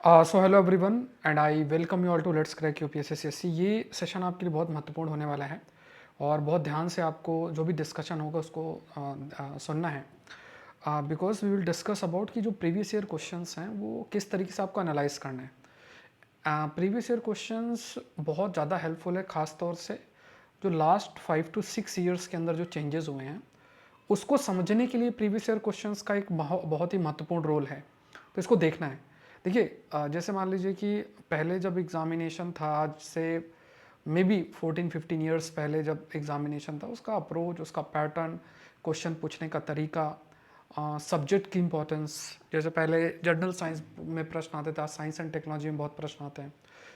So hello everyone and I welcome you all to let's crack UPSC CSC. ये session आपके लिए बहुत महत्वपूर्ण होने वाला है और बहुत ध्यान से आपको जो भी डिस्कशन होगा उसको सुनना है, because we will discuss about कि जो प्रीवियस ईयर क्वेश्चंस हैं वो किस तरीके से आपको एनालाइज करना है। प्रीवियस ईयर क्वेश्चंस बहुत ज़्यादा हेल्पफुल है, ख़ास तौर से जो लास्ट 5 to 6 ईयर्स के अंदर जो चेंजेस हुए हैं उसको समझने के लिए प्रीवियस ईयर क्वेश्चंस का एक बहुत ही महत्वपूर्ण रोल है। तो इसको देखना है। देखिए, जैसे मान लीजिए कि पहले जब एग्ज़ामिनेशन था, आज से मे बी 14-15 ईयर्स पहले जब एग्ज़ामिनेशन था, उसका अप्रोच, उसका पैटर्न, क्वेश्चन पूछने का तरीका, सब्जेक्ट की इंपॉर्टेंस, जैसे पहले जनरल साइंस में प्रश्न आते थे, आज साइंस एंड टेक्नोलॉजी में बहुत प्रश्न आते हैं।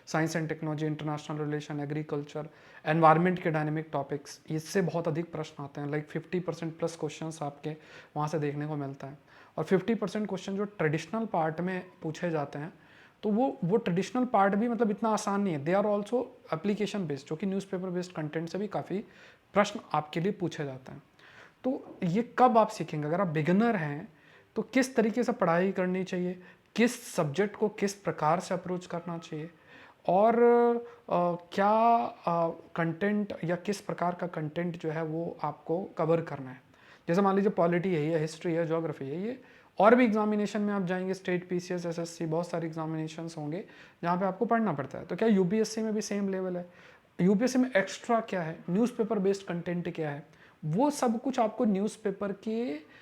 Science and technology, international relation, agriculture, environment के डायनेमिक टॉपिक्स, इससे बहुत अधिक प्रश्न आते हैं। लाइक 50% प्लस क्वेश्चन आपके वहाँ से देखने को मिलता है। और 50% क्वेश्चन जो ट्रेडिशनल पार्ट में पूछे जाते हैं, तो वो ट्रेडिशनल पार्ट भी मतलब इतना आसान नहीं है। They are also application based, जो कि न्यूज़पेपर बेस्ड कंटेंट से भी काफ़ी प्रश्न आपके लिए पूछे जाते हैं। तो ये कब आप सीखेंगे? अगर आप बिगिनर हैं तो किस तरीके से पढ़ाई करनी चाहिए, किस सब्जेक्ट को किस प्रकार से अप्रोच करना चाहिए, और क्या कंटेंट या किस प्रकार का कंटेंट जो है वो आपको कवर करना है। जैसे मान लीजिए पॉलिटी है, या हिस्ट्री है, ज्योग्राफी है, ये और भी एग्जामिनेशन में आप जाएंगे, स्टेट पीसीएस, एसएससी, बहुत सारे एग्जामिनेशंस होंगे जहाँ पे आपको पढ़ना पड़ता है। तो क्या यूपीएससी में भी सेम लेवल है? यूपीएससी में एक्स्ट्रा क्या है, न्यूज़पेपर बेस्ड कंटेंट क्या है, वो सब कुछ आपको न्यूज़पेपर के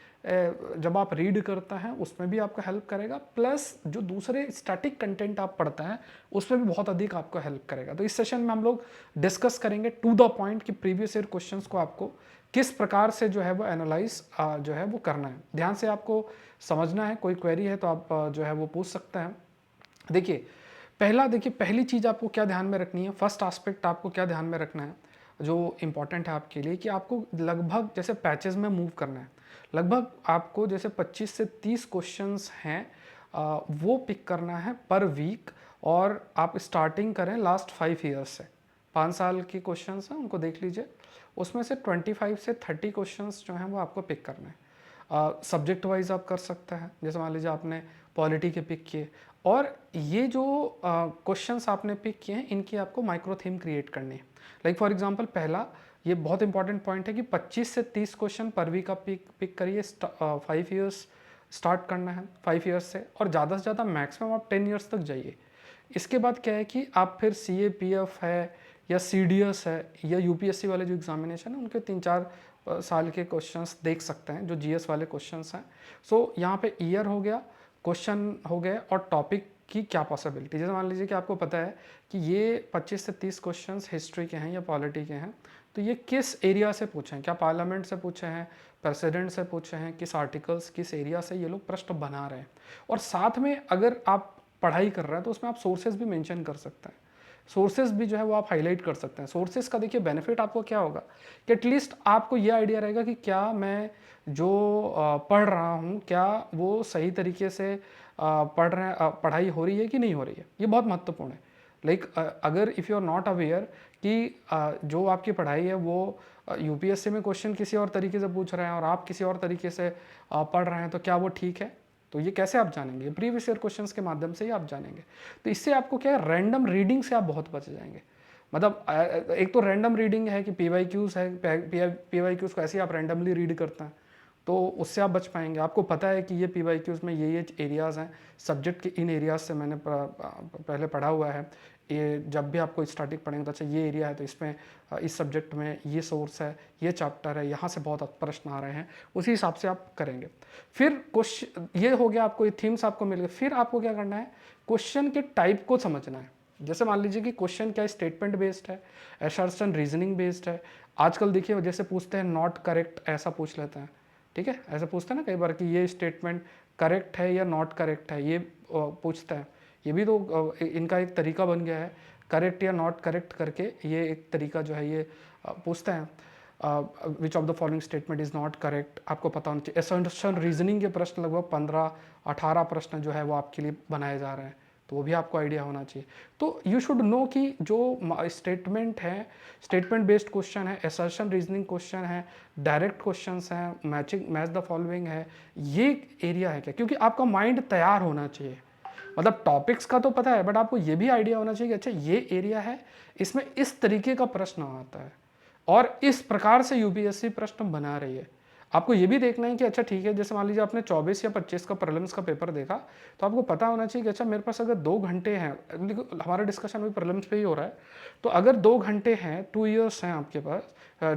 जब आप रीड करता है उसमें भी आपको हेल्प करेगा, प्लस जो दूसरे स्टैटिक कंटेंट आप पढ़ता है उसमें भी बहुत अधिक आपको हेल्प करेगा। तो इस सेशन में हम लोग डिस्कस करेंगे टू द पॉइंट कि प्रीवियस ईयर क्वेश्चंस को आपको किस प्रकार से जो है वो एनालाइज जो है वो करना है। ध्यान से आपको समझना है। कोई क्वेरी है तो आप जो है वो पूछ सकते हैं। देखिए, पहली चीज़ आपको क्या ध्यान में रखनी है, फर्स्ट एस्पेक्ट आपको क्या ध्यान में रखना है जो इम्पॉर्टेंट है आपके लिए, कि आपको लगभग जैसे पैचेस में मूव करना है। लगभग आपको जैसे 25 से 30 क्वेश्चंस हैं, वो पिक करना है पर वीक। और आप स्टार्टिंग करें लास्ट 5 ईयर्स से। 5 साल के क्वेश्चंस हैं, उनको देख लीजिए। उसमें से 25 से 30 क्वेश्चंस जो हैं वो आपको पिक करना है। सब्जेक्ट वाइज आप कर सकते हैं। जैसे मान लीजिए आपने पॉलिटी के पिक किए, और ये जो क्वेश्चंस आपने पिक किए हैं इनकी आपको माइक्रो थीम क्रिएट करनी है। लाइक फॉर एग्जांपल, पहला ये बहुत इंपॉर्टेंट पॉइंट है कि 25 से 30 क्वेश्चन पर वीक का पिक करिए। 5 ईयर्स स्टार्ट करना है, 5 ईयर्स से, और ज़्यादा से ज़्यादा मैक्सिमम आप 10 ईयर्स तक जाइए। इसके बाद क्या है कि आप फिर CAPF है, या CDS है, या यूपीएससी वाले जो एग्जामिनेशन है उनके 3-4 साल के क्वेश्चंस देख सकते हैं, जो जीएस वाले क्वेश्चंस हैं। सो यहाँ पे ईयर हो गया, क्वेश्चन हो गए, और टॉपिक की क्या पॉसिबिलिटी। जैसे मान लीजिए कि आपको पता है कि ये 25 से 30 क्वेश्चंस हिस्ट्री के हैं या पॉलिटी के हैं, तो ये किस एरिया से पूछे हैं, क्या पार्लियामेंट से पूछे हैं, प्रेसिडेंट से पूछे हैं, किस आर्टिकल्स, किस एरिया से ये लोग प्रश्न बना रहे हैं। और साथ में अगर आप पढ़ाई कर रहे हैं तो उसमें आप सोर्सेज भी मेंशन कर सकते हैं। सोर्सेज भी जो है वो आप हाईलाइट कर सकते हैं। सोर्सेज का देखिए बेनिफिट आपको क्या होगा कि एटलीस्ट आपको ये आइडिया रहेगा कि क्या मैं जो पढ़ रहा हूँ क्या वो सही तरीके से पढ़ाई हो रही है कि नहीं हो रही है। ये बहुत महत्वपूर्ण है। लाइक अगर if you are not aware कि जो आपकी पढ़ाई है वो यूपीएससी में क्वेश्चन किसी और तरीके से पूछ रहे हैं और आप किसी और तरीके से पढ़ रहे हैं, तो क्या वो ठीक है? तो ये कैसे आप जानेंगे? प्रीवियस ईयर क्वेश्चंस के माध्यम से ही आप जानेंगे। तो इससे आपको क्या है, रैंडम रीडिंग से आप बहुत बच जाएंगे। मतलब एक तो रैंडम रीडिंग है कि पीवाईक्यूज है, पीवाईक्यूज को ऐसे ही आप रैंडमली रीड करते हैं, तो उससे आप बच पाएंगे। आपको पता है कि ये पीवाईक्यूज में ये एरियाज़ हैं, सब्जेक्ट के इन एरियाज से मैंने पहले पढ़ा हुआ है। ये जब भी आपको स्टार्टिंग पढ़ेंगे तो अच्छा ये एरिया है, तो इसमें इस सब्जेक्ट में ये सोर्स है, ये चैप्टर है, यहाँ से बहुत प्रश्न आ रहे हैं, उसी हिसाब से आप करेंगे। फिर क्वेश्चन ये हो गया, आपको ये थीम्स आपको मिल गए। फिर आपको क्या करना है, क्वेश्चन के टाइप को समझना है। जैसे मान लीजिए कि क्वेश्चन क्या स्टेटमेंट बेस्ड है, असर्शन रीजनिंग बेस्ड है। आजकल देखिए जैसे पूछते हैं नॉट करेक्ट, ऐसा पूछ लेते हैं। ठीक है, ऐसा पूछते हैं ना कई बार कि ये स्टेटमेंट करेक्ट है या नॉट करेक्ट है, ये पूछता है। ये भी तो इनका एक तरीका बन गया है, करेक्ट या नॉट करेक्ट करके ये एक तरीका जो है ये पूछते हैं। Which of the following statement is not correct, आपको पता होना चाहिए। असर्शन रीजनिंग के प्रश्न लगभग 15-18 प्रश्न जो है वो आपके लिए बनाए जा रहे हैं, तो वो भी आपको आइडिया होना चाहिए। तो यू शुड नो कि जो स्टेटमेंट है, स्टेटमेंट बेस्ड क्वेश्चन है, असर्शन रीजनिंग क्वेश्चन है, डायरेक्ट क्वेश्चंस हैं, मैच द फॉलोइंग है, ये एरिया है क्या, क्योंकि आपका माइंड तैयार होना चाहिए। मतलब टॉपिक्स का तो पता है, बट आपको ये भी आइडिया होना चाहिए कि अच्छा ये एरिया है, इसमें इस तरीके का प्रश्न आता है और इस प्रकार से यूपीएससी प्रश्न बना रही है। आपको ये भी देखना है कि अच्छा ठीक है, जैसे मान लीजिए आपने 24 या 25 का प्रीलिम्स का पेपर देखा, तो आपको पता होना चाहिए कि अच्छा मेरे पास अगर 2 घंटे हैं, हमारा डिस्कशन भी प्रीलिम्स पे ही हो रहा है, तो अगर 2 घंटे हैं, 2 ईयर्स हैं आपके पास,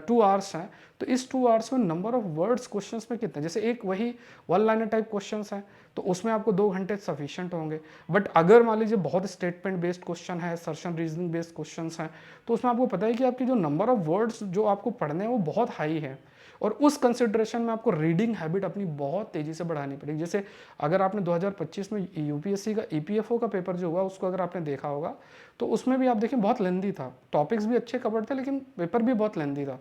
2 आवर्स हैं, तो इस 2 आवर्स में नंबर ऑफ वर्ड्स क्वेश्चंस में कितने, जैसे एक वही वन लाइनर टाइप क्वेश्चंस हैं तो उसमें आपको 2 घंटे सफिशिएंट होंगे। बट अगर मान लीजिए बहुत स्टेटमेंट बेस्ड क्वेश्चन है, सर्शन रीजनिंग बेस्ड क्वेश्चंस हैं, तो उसमें आपको पता है कि आपकी जो नंबर ऑफ वर्ड्स जो आपको पढ़ने हैं वो बहुत हाई है, और उस कंसिडरेशन में आपको रीडिंग हैबिट अपनी बहुत तेज़ी से बढ़ानी पड़ेगी। जैसे अगर आपने 2025 में यूपीएससी का ईपीएफओ का पेपर जो हुआ उसको अगर आपने देखा होगा, तो उसमें भी आप देखें बहुत लेंदी था, टॉपिक्स भी अच्छे कवर थे लेकिन पेपर भी बहुत लेंदी था।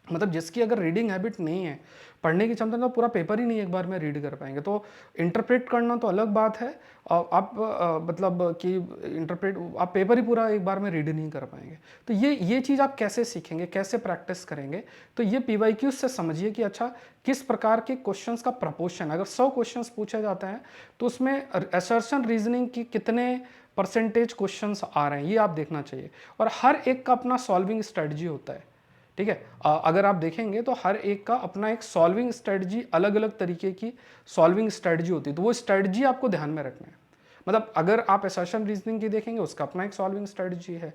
मतलब जिसकी अगर रीडिंग हैबिट नहीं है, पढ़ने की क्षमता, तो पूरा पेपर ही नहीं एक बार में रीड कर पाएंगे। तो इंटरप्रेट करना तो अलग बात है, आप मतलब कि इंटरप्रेट आप पेपर ही पूरा एक बार में रीड नहीं कर पाएंगे। तो ये चीज़ आप कैसे सीखेंगे, कैसे प्रैक्टिस करेंगे, तो ये पीवाईक्यूज से समझिए कि अच्छा किस प्रकार के क्वेश्चंस का प्रपोर्शन, अगर 100 क्वेश्चंस पूछे जाते हैं तो उसमें असर्शन रीजनिंग की कितने परसेंटेज क्वेश्चंस आ रहे हैं, ये आप देखना चाहिए। और हर एक का अपना सॉल्विंग स्ट्रेटजी होता है, ठीक है। अगर आप देखेंगे तो हर एक का अपना एक सॉल्विंग स्ट्रेटजी, अलग अलग तरीके की सॉल्विंग स्ट्रेटजी होती है, तो वो स्ट्रेटजी आपको ध्यान में रखना है। मतलब अगर आप असर्शन रीजनिंग की देखेंगे उसका अपना एक सॉल्विंग स्ट्रेटजी है,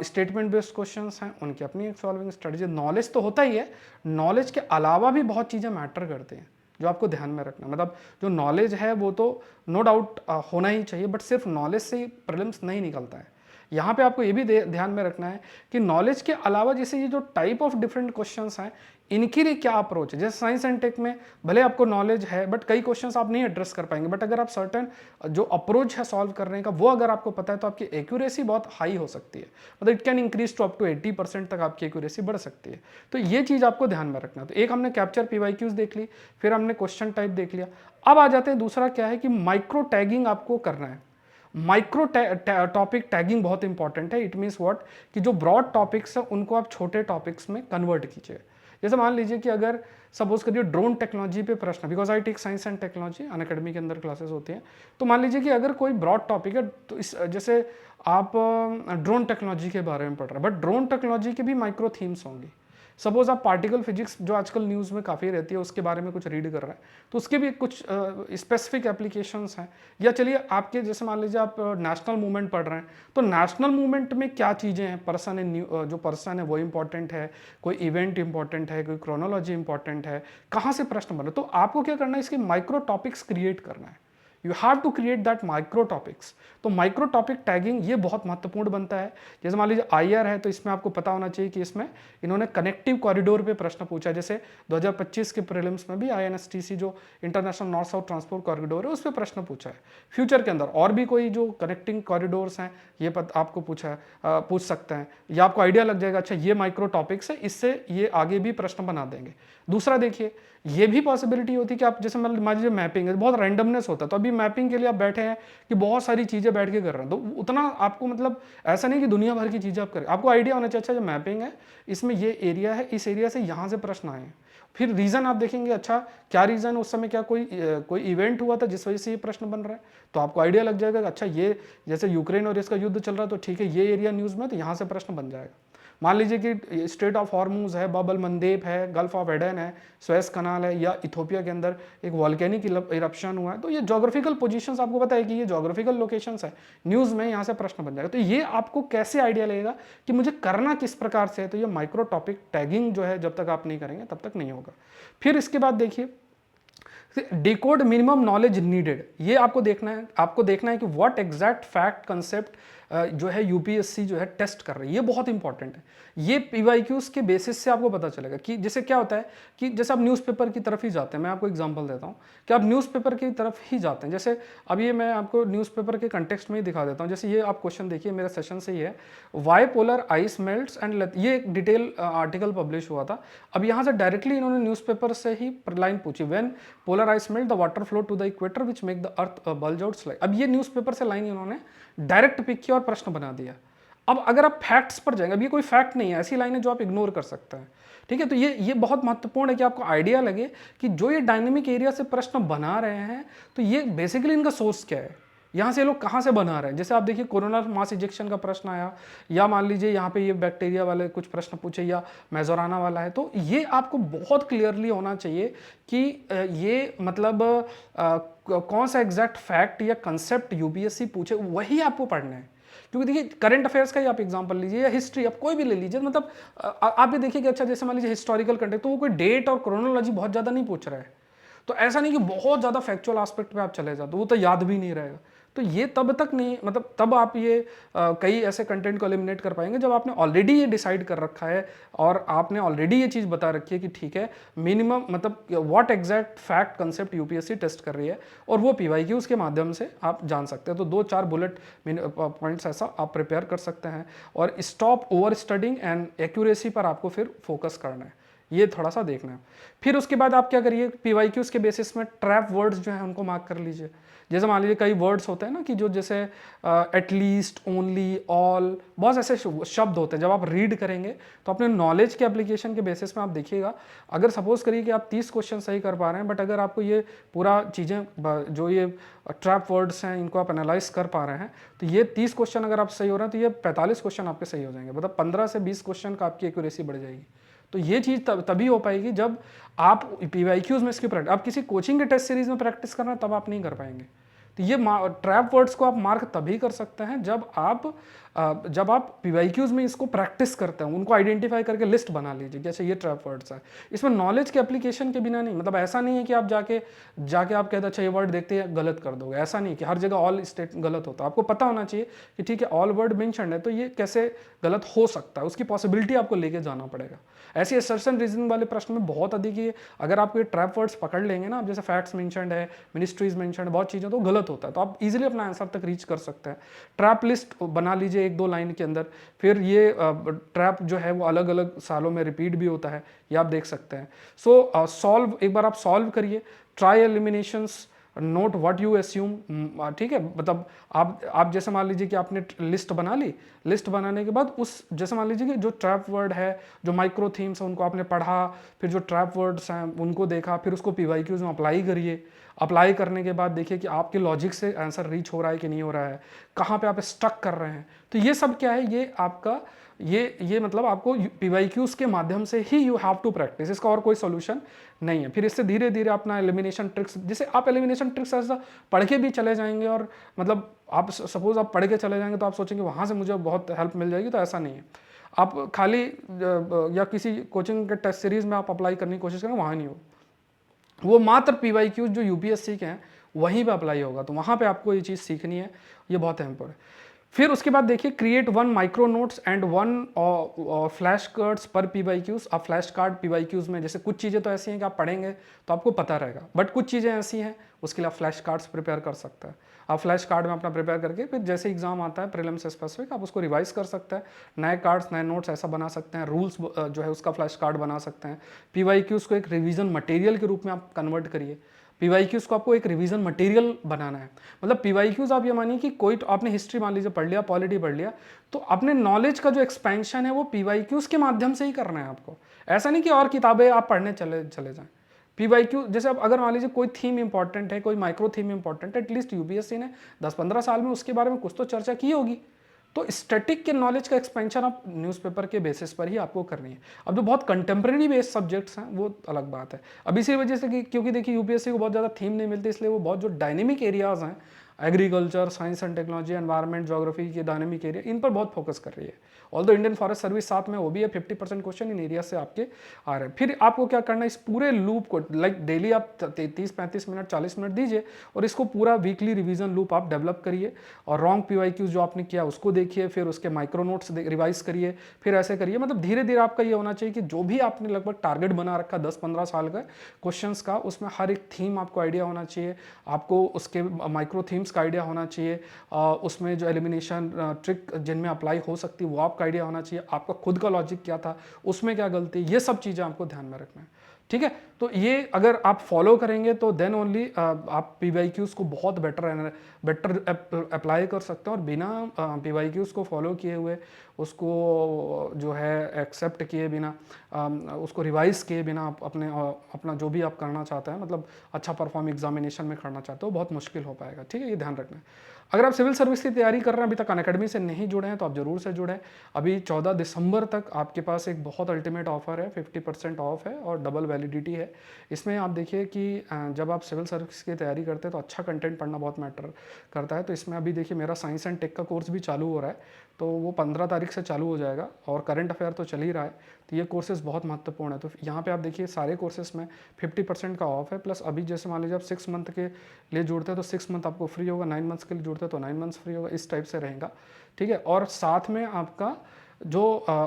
स्टेटमेंट बेस्ड क्वेश्चंस हैं उनकी अपनी एक सॉल्विंग स्ट्रेटजी। नॉलेज तो होता ही है, नॉलेज के अलावा भी बहुत चीज़ें मैटर करते हैं जो आपको ध्यान में रखना। मतलब जो नॉलेज है वो तो नो डाउट होना ही चाहिए, बट सिर्फ नॉलेज से ही प्रीलिम्स नहीं निकलता है। यहाँ पे आपको ये भी ध्यान में रखना है कि नॉलेज के अलावा जैसे ये जो टाइप ऑफ डिफरेंट क्वेश्चंस हैं इनके लिए क्या अप्रोच है। जैसे साइंस एंड टेक में भले आपको नॉलेज है बट कई क्वेश्चंस आप नहीं एड्रेस कर पाएंगे, बट अगर आप सर्टेन जो अप्रोच है सॉल्व करने का वो अगर आपको पता है तो आपकी एक्यूरेसी बहुत हाई हो सकती है। मतलब it can increase to up to 80% तक आपकी एक्यूरेसी बढ़ सकती है। तो ये चीज़ आपको ध्यान में रखना। तो एक हमने कैप्चर पीवाईक्यूज देख ली, फिर हमने क्वेश्चन टाइप देख लिया। अब आ जाते हैं दूसरा क्या है कि माइक्रो टैगिंग आपको करना है। माइक्रो टॉपिक टैगिंग बहुत इंपॉर्टेंट है। इट मीन्स व्हाट कि जो ब्रॉड टॉपिक्स है उनको आप छोटे टॉपिक्स में कन्वर्ट कीजिए। जैसे मान लीजिए कि अगर सपोज करिए ड्रोन टेक्नोलॉजी पे प्रश्न, because I take science and technology, Unacademy के अंदर क्लासेस होती हैं, तो मान लीजिए कि अगर कोई ब्रॉड टॉपिक है तो इस जैसे आप ड्रोन टेक्नोलॉजी के बारे में पढ़ रहे हैं, बट ड्रोन टेक्नोलॉजी के भी माइक्रो थीम्स होंगी। सपोज आप पार्टिकल फिजिक्स जो आजकल न्यूज़ में काफ़ी रहती है उसके बारे में कुछ रीड कर रहे हैं, तो उसके भी कुछ स्पेसिफिक एप्लीकेशंस हैं। या चलिए आपके जैसे मान लीजिए आप नेशनल मूवमेंट पढ़ रहे हैं, तो नेशनल मूवमेंट में क्या चीज़ें हैं, पर्सन है, जो पर्सन है वो इंपॉर्टेंट है, कोई इवेंट इंपॉर्टेंट है, कोई क्रोनोलॉजी इंपॉर्टेंट है, कहाँ से प्रश्न बन रहे, तो आपको क्या करना है, इसके माइक्रो टॉपिक्स क्रिएट करना है। You have to create that micro topics. तो माइक्रो टॉपिक टैगिंग ये बहुत महत्वपूर्ण बनता है। जैसे मान लीजिए आईआर है तो इसमें आपको पता होना चाहिए कि इसमें इन्होंने कनेक्टिव कॉरिडोर पे प्रश्न पूछा। जैसे 2025 के प्रीलिम्स में भी आईएनएसटीसी जो international north south transport corridor है उस पर प्रश्न पूछा है। फ्यूचर के अंदर और भी कोई जो कनेक्टिंग कॉरिडोर्स हैं ये आपको पूछ सकते हैं, या आपको आइडिया लग जाएगा अच्छा ये माइक्रो टॉपिक्स है, इससे ये आगे भी प्रश्न बना देंगे। दूसरा देखिए ये भी पॉसिबिलिटी होती है कि आप जैसे मान लीजिए मैपिंग है, बहुत रैंडमनेस होता है, तो अभी मैपिंग के लिए आप बैठे हैं कि बहुत सारी चीज़ें बैठ के कर रहे हैं, तो उतना आपको मतलब ऐसा नहीं कि दुनिया भर की चीज़ें आप करें, आपको आइडिया होना चाहिए अच्छा जो मैपिंग है इसमें ये एरिया है, इस एरिया से यहाँ से प्रश्न आए हैं। फिर रीज़न आप देखेंगे अच्छा क्या रीज़न उस समय, क्या कोई इवेंट हुआ था जिस वजह से ये प्रश्न बन रहा है, तो आपको आइडिया लग जाएगा अच्छा ये जैसे यूक्रेन और इसका युद्ध चल रहा है तो ठीक है ये एरिया न्यूज़ में, तो यहाँ से प्रश्न बन जाएगा। मान लीजिए कि स्ट्रेट ऑफ हॉर्मूज है, बाब अल मंदेब है, गल्फ ऑफ एडन है, सुएज कनाल है, या इथोपिया के अंदर एक वॉल्केनिक इरप्शन हुआ है, तो ये जोग्राफिकल पोजीशंस आपको पता है कि ये जोग्राफिकल लोकेशंस है, न्यूज़ में यहाँ से प्रश्न बन जाएगा। तो ये आपको कैसे आइडिया लगेगा कि मुझे करना किस प्रकार से है, तो ये माइक्रो टॉपिक टैगिंग जो है जब तक आप नहीं करेंगे तब तक नहीं होगा। फिर इसके बाद देखिए डिकोड मिनिमम नॉलेज नीडेड, ये आपको देखना है कि व्हाट एग्जैक्ट फैक्ट कंसेप्ट जो है यूपीएससी जो है टेस्ट कर रही है, ये बहुत इंपॉर्टेंट है। ये पीवाईक्यूज के बेसिस से आपको पता चलेगा कि जैसे क्या होता है कि जैसे आप न्यूज़पेपर की तरफ ही जाते हैं, मैं आपको एग्जांपल देता हूँ कि आप न्यूज़पेपर की तरफ ही जाते हैं। जैसे अब ये मैं आपको न्यूज़पेपर के कंटेक्स्ट में ही दिखा देता हूँ। जैसे ये आप क्वेश्चन देखिए, मेरा सेशन से ही है, why polar ice melts and, ये एक डिटेल आर्टिकल पब्लिश हुआ था। अब यहाँ से डायरेक्टली इन्होंने न्यूज़पेपर से ही लाइन पूछी, when polar ice melt the water flow to the equator which make the earth bulge out slide. अब ये न्यूज़पेपर से लाइन इन्होंने डायरेक्ट पिक किया और प्रश्न बना दिया। अब अगर आप फैक्ट्स पर जाएंगे, अब ये कोई फैक्ट नहीं है, ऐसी लाइन है जो आप इग्नोर कर सकते हैं, ठीक है। तो ये बहुत महत्वपूर्ण है कि आपको आइडिया लगे कि जो ये डायनेमिक एरिया से प्रश्न बना रहे हैं तो ये बेसिकली इनका सोर्स क्या है, यहाँ से ये लोग कहाँ से बना रहे हैं। जैसे आप देखिए कोरोना मास इजेक्शन का प्रश्न आया, या मान लीजिए यहाँ पे ये बैक्टीरिया वाले कुछ प्रश्न पूछे, या मेजोराना वाला है, तो ये आपको बहुत क्लियरली होना चाहिए कि ये मतलब कौन सा एग्जैक्ट फैक्ट या कंसेप्ट यूपीएससी पूछे वही आपको पढ़ना है। क्योंकि देखिए करंट अफेयर्स का ही आप एग्जांपल लीजिए, या हिस्ट्री, आप कोई भी ले लीजिए, मतलब आप भी देखिए कि अच्छा जैसे मान लीजिए हिस्टोरिकल कंटेक्ट, तो वो कोई डेट और क्रोनोलॉजी बहुत ज़्यादा नहीं पूछ रहा है। तो ऐसा नहीं कि बहुत ज़्यादा फैक्चुअल एस्पेक्ट पे आप चले जाते, वो तो याद भी नहीं रहेगा। तो ये तब तक नहीं, मतलब तब आप ये कई ऐसे कंटेंट को एलिमिनेट कर पाएंगे जब आपने ऑलरेडी ये डिसाइड कर रखा है और आपने ऑलरेडी ये चीज़ बता रखी है कि ठीक है मिनिमम, मतलब what exact fact concept UPSC test कर रही है, और वो पीवाईक्यूज के माध्यम से आप जान सकते हैं। तो 2-4 बुलेट पॉइंट्स ऐसा आप प्रिपेयर कर सकते हैं, और stop over studying and accuracy पर आपको फिर फोकस करना है, ये थोड़ा सा देखना है। फिर उसके बाद आप क्या करिए, पीवाईक्यूज के बेसिस में ट्रैप वर्ड्स जो हैं उनको मार्क कर लीजिए। जैसे मान लीजिए कई वर्ड्स होते हैं ना कि जो जैसे एटलीस्ट, ओनली, ऑल, बहुत ऐसे शब्द होते हैं, जब आप रीड करेंगे तो अपने नॉलेज के एप्लीकेशन के बेसिस में आप देखिएगा। अगर सपोज करिए कि आप 30 क्वेश्चन सही कर पा रहे हैं, बट अगर आपको ये पूरा चीज़ें जो ये ट्रैप वर्ड्स हैं इनको आप एनालाइज कर पा रहे हैं, तो ये 30 क्वेश्चन अगर आप सही हो रहे हैं तो ये 45 क्वेश्चन आपके सही हो जाएंगे, मतलब 15 से 20 क्वेश्चन का आपकी एक्यूरेसी बढ़ जाएगी। तो ये चीज़ तभी हो पाएगी जब आप पीवाईक्यूज में इसकी प्रैक्टिस, आप किसी कोचिंग के टेस्ट सीरीज में प्रैक्टिस कर रहे हैं तब आप नहीं कर पाएंगे। तो ये ट्रैप वर्ड्स को आप मार्क तभी कर सकते हैं जब आप पीवाईक्यूज में इसको प्रैक्टिस करते हैं, उनको आइडेंटिफाई करके लिस्ट बना लीजिए, जैसे ये ट्रैप वर्ड्स है। इसमें नॉलेज के एप्लीकेशन के बिना नहीं, मतलब ऐसा नहीं है कि आप जाके आप कहते अच्छा ये वर्ड देखते हैं गलत कर दोगे, ऐसा नहीं कि हर जगह ऑल स्टेट गलत होता है। आपको पता होना चाहिए कि ठीक है ऑल वर्ड मेंशन है तो ये कैसे गलत हो सकता है, उसकी पॉसिबिलिटी आपको लेके जाना पड़ेगा। ऐसे असर्शन रीजनिंग वाले प्रश्न में बहुत अधिक ये, अगर आप ये ट्रैप वर्ड्स पकड़ लेंगे ना, जैसे फैक्ट्स मेंशन्ड है, मिनिस्ट्रीज मेंशन्ड है, बहुत चीज़ें तो गलत होता है, तो आप इजीली अपना आंसर तक रीच कर सकते हैं। ट्रैप लिस्ट बना लीजिए 1-2 लाइन के अंदर। फिर ये ट्रैप जो है वो अलग अलग सालों में रिपीट भी होता है, ये आप देख सकते हैं। सो सॉल्व, एक बार आप सॉल्व करिए, try eliminations, note what you assume, ठीक है। मतलब आप जैसे मान लीजिए कि आपने लिस्ट बना ली, लिस्ट बनाने के बाद उस, जैसे मान लीजिए कि जो ट्रैप वर्ड है, जो माइक्रो थीम्स है उनको आपने पढ़ा, फिर जो ट्रैप वर्ड्स हैं उनको देखा, फिर उसको पीवाईक्यूज में अप्लाई करिए। अप्लाई करने के बाद देखिए कि आपके लॉजिक से आंसर रीच हो रहा है कि नहीं हो रहा है, कहाँ पे आप स्टक कर रहे हैं। तो ये सब क्या है, ये आपका ये मतलब आपको पीवाईक्यूज के माध्यम से ही यू हैव टू प्रैक्टिस, इसका और कोई सोल्यूशन नहीं है। फिर इससे धीरे धीरे अपना एलिमिनेशन ट्रिक्स, जैसे आप एलिमिनेशन ट्रिक्स ऐसा पढ़ के भी चले जाएंगे, और मतलब आप सपोज आप पढ़ के चले जाएंगे तो आप सोचेंगे वहाँ से मुझे बहुत हेल्प मिल जाएगी, तो ऐसा नहीं है। आप खाली या किसी कोचिंग के टेस्ट सीरीज में आप अप्लाई करने की कोशिश करें, वहाँ नहीं हो, वो मात्र पीवाईक्यूज जो यूपीएससी के हैं वहीं पे अप्लाई होगा, तो वहाँ पे आपको ये चीज़ सीखनी है, ये बहुत अहम है। फिर उसके बाद देखिए create 1 micro notes and 1 flash cards पर पीवाईक्यूज। आप फ्लैश कार्ड पीवाईक्यूज में, जैसे कुछ चीज़ें तो ऐसी हैं कि आप पढ़ेंगे तो आपको पता रहेगा, बट कुछ चीज़ें ऐसी हैं उसके लिए आप फ्लैश कार्ड्स प्रिपेयर कर सकते हैं। आप फ्लैश कार्ड में अपना प्रिपेयर करके फिर जैसे एग्जाम आता है प्रीलिम्स से स्पेसिफिक, आप उसको रिवाइज कर सकते हैं, नए कार्ड्स नए नोट्स ऐसा बना सकते हैं, रूल्स जो है उसका फ्लैश कार्ड बना सकते हैं। पीवाईक्यूज को एक रिवीजन मटेरियल के रूप में आप कन्वर्ट करिए। पीवाईक्यूज को आपको एक रिवीजन मटेरियल बनाना है, मतलब पीवाईक्यूज आप ये मानिए कि कोई आपने हिस्ट्री मान लीजिए पढ़ लिया, पॉलिटी पढ़ लिया, तो अपने नॉलेज का जो एक्सपेंशन है वो पीवाईक्यूज के माध्यम से ही करना है आपको। ऐसा नहीं कि और किताबें आप पढ़ने चले जाएं। पीवाईक्यू जैसे अब अगर मान लीजिए कोई थीम इंपॉर्टेंट है, कोई माइक्रो थीम इंपॉर्टेंट है, एटलीस्ट यूपीएससी ने 10-15 साल में उसके बारे में कुछ तो चर्चा की होगी। तो स्टैटिक के नॉलेज का एक्सपेंशन आप न्यूज़पेपर के बेसिस पर ही आपको करनी है। अब जो बहुत कंटेम्प्रेरी बेस्ड सब्जेक्ट्स हैं वो अलग बात है। अब इसी वजह से कि क्योंकि देखिए यूपीएससी को बहुत ज़्यादा थीम नहीं मिलती, इसलिए वो बहुत जो डायनेमिक एरियाज़ हैं, agriculture, science and technology, environment, geography के डायनेमिक एरिया, इन पर बहुत फोकस कर रही है। ऑल्दो इंडियन फॉरेस्ट सर्विस साथ में वो भी है, 50% क्वेश्चन इन एरिया से आपके आ रहे हैं। फिर आपको क्या करना है, इस पूरे लूप को लाइक डेली आप 30-35 मिनट 40 मिनट दीजिए, और इसको पूरा वीकली रिवीजन लूप आप डेवलप करिए, और रॉन्ग पीवाईक्यूज जो आपने किया उसको देखिए, फिर उसके माइक्रो नोट्स रिवाइज करिए, फिर ऐसे करिए। मतलब धीरे धीरे आपका ये होना चाहिए कि जो भी आपने लगभग टारगेट बना रखा 10-15 साल का क्वेश्चंस का, उसमें हर एक थीम आपको आइडिया होना चाहिए, आपको उसके माइक्रो थीम्स का आइडिया होना चाहिए, उसमें जो एलिमिनेशन ट्रिक जिनमें अप्लाई हो सकती है वो आपका आइडिया होना चाहिए, आपका खुद का लॉजिक क्या था, उसमें क्या गलती, ये सब चीज़ें आपको ध्यान में रखना है। ठीक है, तो ये अगर आप फॉलो करेंगे तो देन ओनली आप पीवाईक्यूज को बहुत बेटर अप्लाई कर सकते हैं, और बिना पीवाईक्यूज को फॉलो किए हुए, उसको जो है एक्सेप्ट किए बिना, उसको रिवाइज किए बिना आप अपना जो भी आप करना चाहते हैं, मतलब अच्छा परफॉर्म एग्जामिनेशन में करना चाहते हो, बहुत मुश्किल हो पाएगा। ठीक है, ये ध्यान रखना है। अगर आप सिविल सर्विस की तैयारी कर रहे हैं, अभी तक अनअकैडमी से नहीं जुड़े हैं, तो आप ज़रूर से जुड़ें। अभी 14 दिसंबर तक आपके पास एक बहुत अल्टीमेट ऑफर है, 50% ऑफ है और डबल वैलिडिटी है। इसमें आप देखिए कि जब आप सिविल सर्विस की तैयारी करते हैं तो अच्छा कंटेंट पढ़ना बहुत मैटर करता है। तो इसमें अभी देखिए मेरा साइंस एंड टेक का कोर्स भी चालू हो रहा है, तो वो 15 तारीख से चालू हो जाएगा, और करंट अफेयर तो चल ही रहा है। तो ये कोर्सेज बहुत महत्वपूर्ण है। तो यहाँ पे आप देखिए सारे कोर्सेज में 50% का ऑफ है, प्लस अभी जैसे मान लीजिए आप 6 मंथ के लिए जुड़ते हैं तो 6 मंथ आपको फ्री होगा, 9 मंथ्स के लिए जुड़ते हैं तो 9 मंथ्स फ्री होगा, इस टाइप से रहेगा। ठीक है, और साथ में आपका जो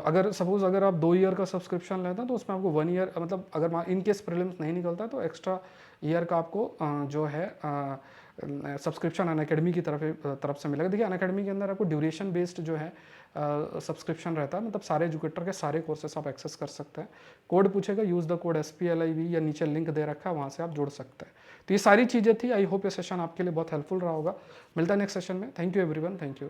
अगर सपोज अगर आप 2 ईयर का सब्सक्रिप्शन लेते हैं तो उसमें आपको 1 ईयर, मतलब अगर इन केस प्रीलिम्स नहीं निकलता तो एक्स्ट्रा ईयर का आपको जो है सब्सक्रिप्शन अनअकैडमी की तरफ से मिलेगा। देखिए अनअकैडमी के अंदर आपको ड्यूरेशन बेस्ड जो है सब्सक्रिप्शन रहता है, मतलब सारे एजुकेटर के सारे कोर्सेस आप एक्सेस कर सकते हैं। कोड पूछेगा, यूज़ द कोड SPLIV, या नीचे लिंक दे रखा है, वहाँ से आप जुड़ सकते हैं। तो ये सारी चीज़ें थी। आई होप ये सेशन आपके लिए बहुत हेल्पफुल रहा होगा। मिलता है नेक्स्ट सेशन में। Thank you everyone, thank you.